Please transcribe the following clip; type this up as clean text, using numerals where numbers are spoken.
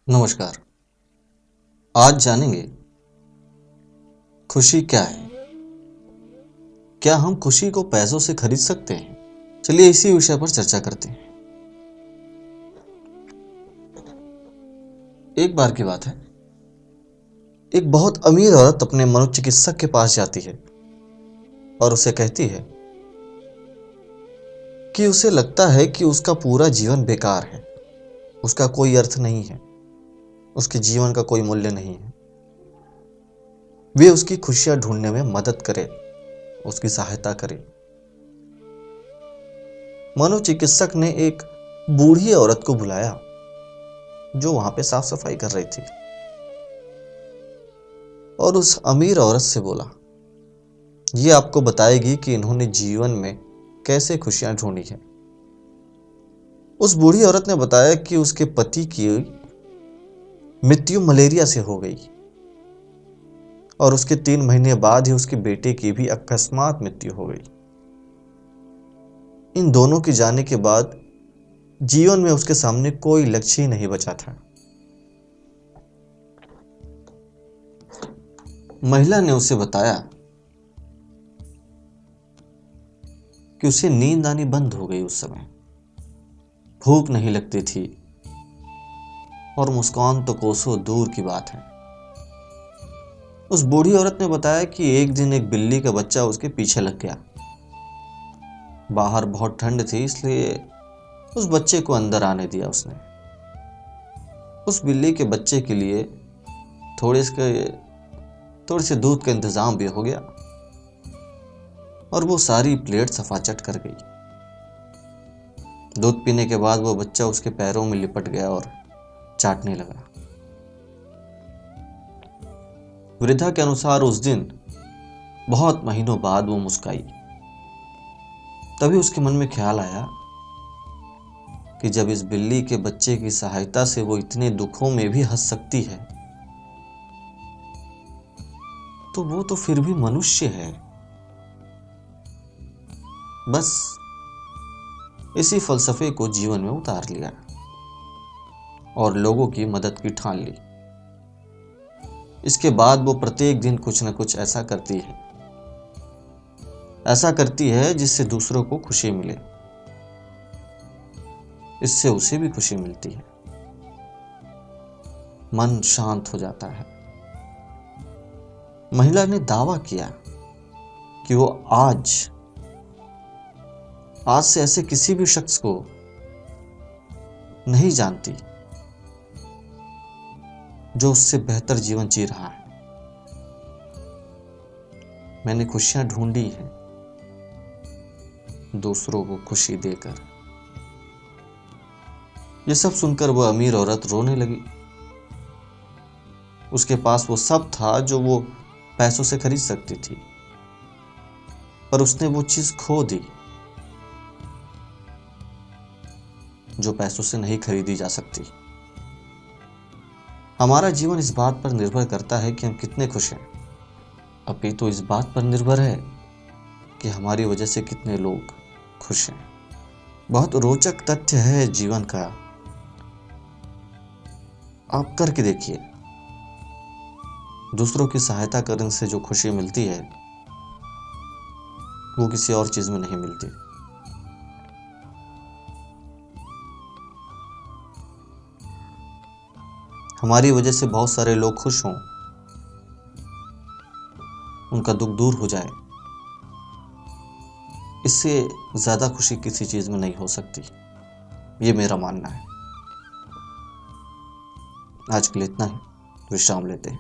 नमस्कार। आज जानेंगे खुशी क्या है। क्या हम खुशी को पैसों से खरीद सकते हैं? चलिए इसी विषय पर चर्चा करते हैं। एक बार की बात है, एक बहुत अमीर औरत अपने मनोचिकित्सक के पास जाती है और उसे कहती है कि उसे लगता है कि उसका पूरा जीवन बेकार है, उसका कोई अर्थ नहीं है, उसके जीवन का कोई मूल्य नहीं है। वे उसकी खुशियां ढूंढने में मदद करे, उसकी सहायता करे। मनोचिकित्सक ने एक बूढ़ी औरत को बुलाया जो वहां पे साफ सफाई कर रही थी और उस अमीर औरत से बोला, ये आपको बताएगी कि इन्होंने जीवन में कैसे खुशियां ढूंढी हैं। उस बूढ़ी औरत ने बताया कि उसके पति की मृत्यु मलेरिया से हो गई और उसके 3 महीने बाद ही उसके बेटे की भी अकस्मात मृत्यु हो गई। इन दोनों के जाने के बाद जीवन में उसके सामने कोई लक्ष्य ही नहीं बचा था। महिला ने उसे बताया कि उसे नींद आनी बंद हो गई, उस समय भूख नहीं लगती थी और मुस्कान तो कोसों दूर की बात है। उस बूढ़ी औरत ने बताया कि एक दिन एक बिल्ली का बच्चा उसके पीछे लग गया। बाहर बहुत ठंड थी, इसलिए उस बच्चे को अंदर आने दिया उसने। उस बिल्ली के बच्चे के लिए थोड़े से दूध का इंतजाम भी हो गया और वो सारी प्लेट सफाचट कर गई। दूध पीने के बाद वो बच्चा उसके पैरों में लिपट गया और चाटने लगा। वृद्धा के अनुसार उस दिन बहुत महीनों बाद वो मुस्काई। तभी उसके मन में ख्याल आया कि जब इस बिल्ली के बच्चे की सहायता से वो इतने दुखों में भी हंस सकती है, तो वो तो फिर भी मनुष्य है। बस इसी फलसफे को जीवन में उतार लिया और लोगों की मदद की ठान ली। इसके बाद वो प्रत्येक दिन कुछ न कुछ ऐसा करती है जिससे दूसरों को खुशी मिले। इससे उसे भी खुशी मिलती है, मन शांत हो जाता है। महिला ने दावा किया कि वो आज से ऐसे किसी भी शख्स को नहीं जानती जो उससे बेहतर जीवन जी रहा है। मैंने खुशियां ढूंढी हैं दूसरों को खुशी देकर। ये सब सुनकर वह अमीर औरत रोने लगी। उसके पास वो सब था जो वो पैसों से खरीद सकती थी, पर उसने वो चीज खो दी जो पैसों से नहीं खरीदी जा सकती। हमारा जीवन इस बात पर निर्भर करता है कि हम कितने खुश हैं, अभी तो इस बात पर निर्भर है कि हमारी वजह से कितने लोग खुश हैं। बहुत रोचक तथ्य है जीवन का, आप करके देखिए। दूसरों की सहायता करने से जो खुशी मिलती है वो किसी और चीज में नहीं मिलती। हमारी वजह से बहुत सारे लोग खुश हों, उनका दुख दूर हो जाए, इससे ज्यादा खुशी किसी चीज में नहीं हो सकती। ये मेरा मानना है। आज के लिए इतना ही, विश्राम लेते हैं।